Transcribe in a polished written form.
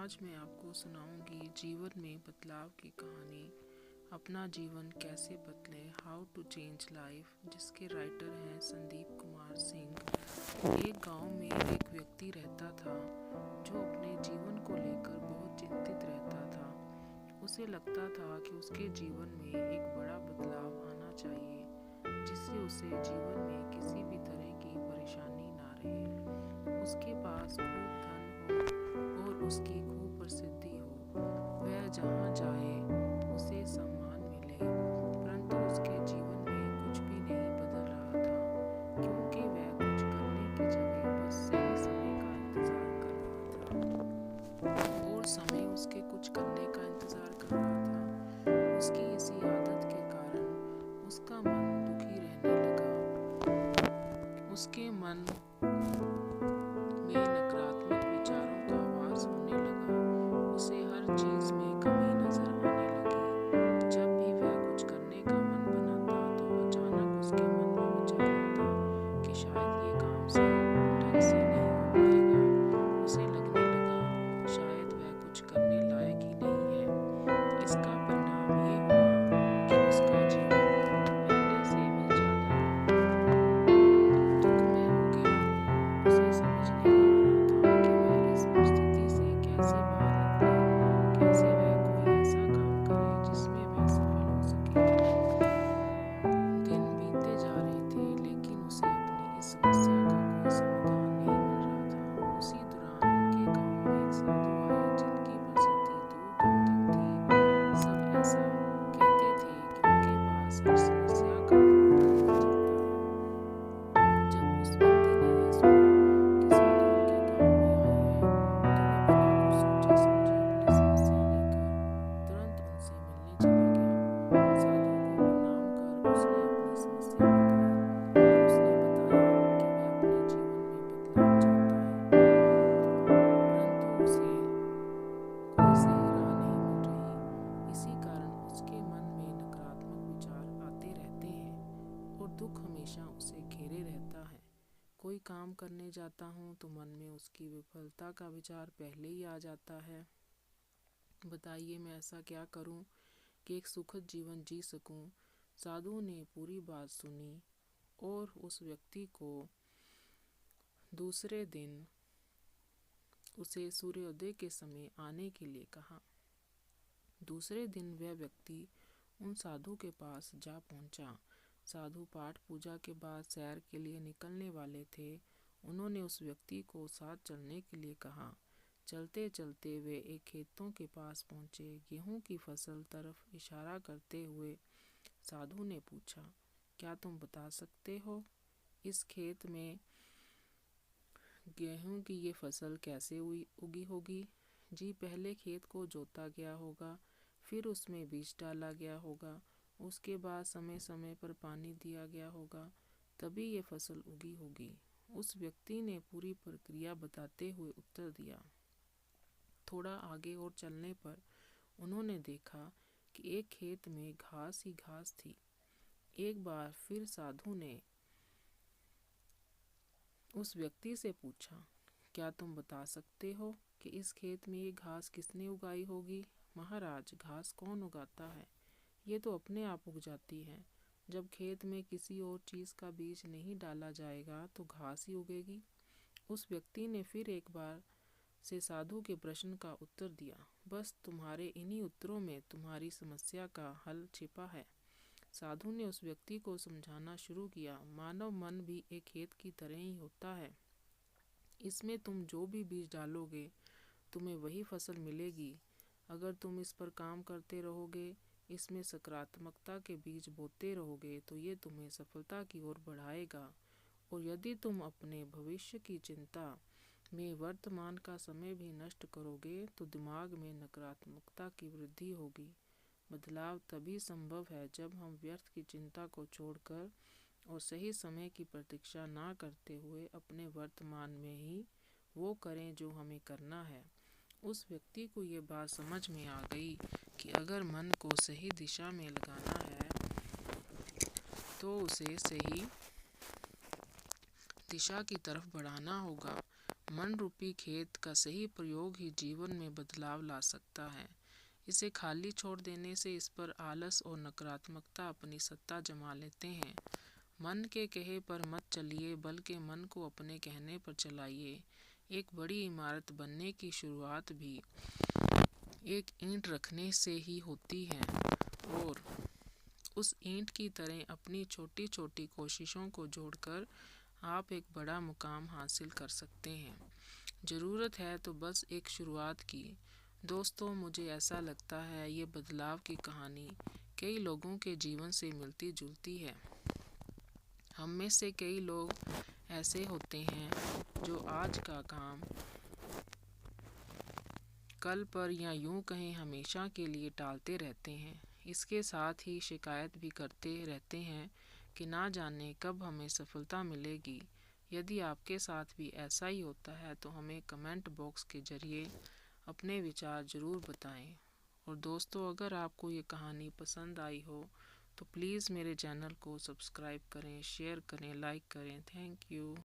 आज मैं आपको सुनाऊंगी जीवन में बदलाव की कहानी। अपना जीवन कैसे बदले, हाउ टू चेंज लाइफ, जिसके राइटर हैं संदीप कुमार सिंह। एक गांव में एक व्यक्ति रहता था जो अपने जीवन को लेकर बहुत चिंतित रहता था। उसे लगता था कि उसके जीवन में एक बड़ा बदलाव आना चाहिए, जिससे उसे जीवन में किसी भी तरह की परेशानी ना रहे। उसके पास खूब धन हो और उसकी खूब प्रसिद्धि हो। वह जहाँ जाए उसे सम्मान मिले, परंतु उसके जीवन में कुछ भी नहीं बदल रहा था, क्योंकि वह कुछ करने की जगह बस सही समय का इंतजार कर रहा था। और समय उसके कुछ करने का इंतजार कर रहा था। उसकी इसी आदत के कारण उसका मन दुखी रहने लगा। उसके मन में नकारात्मक विचारों का वास होने लगा। उसे हर चीज में कमी नजर आने लगी। जब भी वह कुछ करने का मन बनाता तो अचानक उसके मन में विचार आता कि शायद ये काम सही ढंग से नहीं हो पाएगा। उसे लगने लगा शायद वह कुछ करने लायक ही नहीं है। इसका परिणाम ये हुआ कि उसका जीवन पहले से भी ज्यादा दुख में हो गया। उसे समझ नहीं आ रहा था कि वह इस परिस्थिति से कैसे बाहर निकले, कैसे वह कोई ऐसा काम करे जिसमें वह सफल हो सके। दिन बीतते जा रहे थे, लेकिन उसे अपनी इस समस्या का कोई समाधान नहीं मिल रहा था। उसी दौरान उनके गांव में एक साधु आए, जिनकी प्रसिद्धि दूर दूर तक थी। सब ऐसा कहते थे कि उनके पास हर समस्या का हल मिल जाता है। जब उस व्यक्ति ने यह सुना कि साधु उनके गांव में आए हैं, तो वह बिना कुछ सोचे समझे अपनी समस्या लेकर तुरंत उनसे मिलने चला गया। साधु को प्रणाम कर उसने अपनी समस्या बताई। उसने बताया कि वह अपने जीवन में बदलाव चाहता है, परंतु उसे कोई सही राह नहीं मिल रही। इसी कारण उसके मन में नकारात्मक विचार आते रहते हैं और दुख हमेशा उसे घेरे रहता है। कोई काम करने जाता हूँ तो मन में उसकी विफलता का विचार पहले ही आ जाता है। बताइए मैं ऐसा क्या करूँ कि एक सुखद जीवन जी सकूं। साधु ने पूरी बात सुनी और उस व्यक्ति को दूसरे दिन उसे सूर्योदय के समय आने के लिए कहा। दूसरे दिन वह व्यक्ति उन साधु के पास जा पहुंचा। साधु पाठ पूजा के बाद सैर के लिए निकलने वाले थे। उन्होंने उस व्यक्ति को साथ चलने के लिए कहा। चलते चलते वे एक खेतों के पास पहुंचे। गेहूं की फसल तरफ इशारा करते हुए साधु ने पूछा, क्या तुम बता सकते हो इस खेत में गेहूं की ये फसल कैसे उगी होगी? जी, पहले खेत को जोता गया होगा, फिर उसमें बीज डाला गया होगा, उसके बाद समय समय पर पानी दिया गया होगा, तभी ये फसल उगी होगी। उस व्यक्ति ने पूरी प्रक्रिया बताते हुए उत्तर दिया। थोड़ा आगे और चलने पर उन्होंने देखा कि एक खेत में घास ही घास थी। एक बार फिर साधु ने उस व्यक्ति से पूछा, क्या तुम बता सकते हो कि इस खेत में ये घास किसने उगाई होगी? महाराज, घास कौन उगाता है? ये तो अपने आप उग जाती है। जब खेत में किसी और चीज़ का बीज नहीं डाला जाएगा तो घास ही उगेगी। उस व्यक्ति ने फिर एक बार से साधु के प्रश्न का उत्तर दिया। बस तुम्हारे इन्हीं उत्तरों में तुम्हारी समस्या का हल छिपा है। साधु ने उस व्यक्ति को समझाना शुरू किया। मानव मन भी एक खेत की तरह ही होता है। इसमें तुम जो भी बीज डालोगे तुम्हें वही फसल मिलेगी। अगर तुम इस पर काम करते रहोगे, इसमें सकारात्मकता के बीज बोते रहोगे, तो ये तुम्हें सफलता की ओर बढ़ाएगा। और यदि तुम अपने भविष्य की चिंता में वर्तमान का समय भी नष्ट करोगे तो दिमाग में नकारात्मकता की वृद्धि होगी। बदलाव तभी संभव है जब हम व्यर्थ की चिंता को छोड़कर और सही समय की प्रतीक्षा ना करते हुए अपने वर्तमान में ही वो करें जो हमें करना है। उस व्यक्ति को ये बात समझ में आ गई कि अगर मन को सही दिशा में लगाना है तो उसे सही दिशा की तरफ बढ़ाना होगा। मन रूपी खेत का सही प्रयोग ही जीवन में बदलाव ला सकता है। इसे खाली छोड़ देने से इस पर आलस और नकारात्मकता अपनी सत्ता जमा लेते हैं। मन के कहे पर मत चलिए, बल्कि मन को अपने कहने पर चलाइए। एक बड़ी इमारत बनने की शुरुआत भी एक ईंट रखने से ही होती है, और उस ईंट की तरह अपनी छोटी छोटी कोशिशों को जोड़कर आप एक बड़ा मुकाम हासिल कर सकते हैं। ज़रूरत है तो बस एक शुरुआत की। दोस्तों, मुझे ऐसा लगता है ये बदलाव की कहानी कई लोगों के जीवन से मिलती जुलती है। हम में से कई लोग ऐसे होते हैं जो आज का काम कल पर, या यूं कहें हमेशा के लिए टालते रहते हैं। इसके साथ ही शिकायत भी करते रहते हैं कि ना जाने कब हमें सफलता मिलेगी। यदि आपके साथ भी ऐसा ही होता है तो हमें कमेंट बॉक्स के ज़रिए अपने विचार ज़रूर बताएं। और दोस्तों, अगर आपको ये कहानी पसंद आई हो तो प्लीज़ मेरे चैनल को सब्सक्राइब करें, शेयर करें, लाइक करें। Thank you.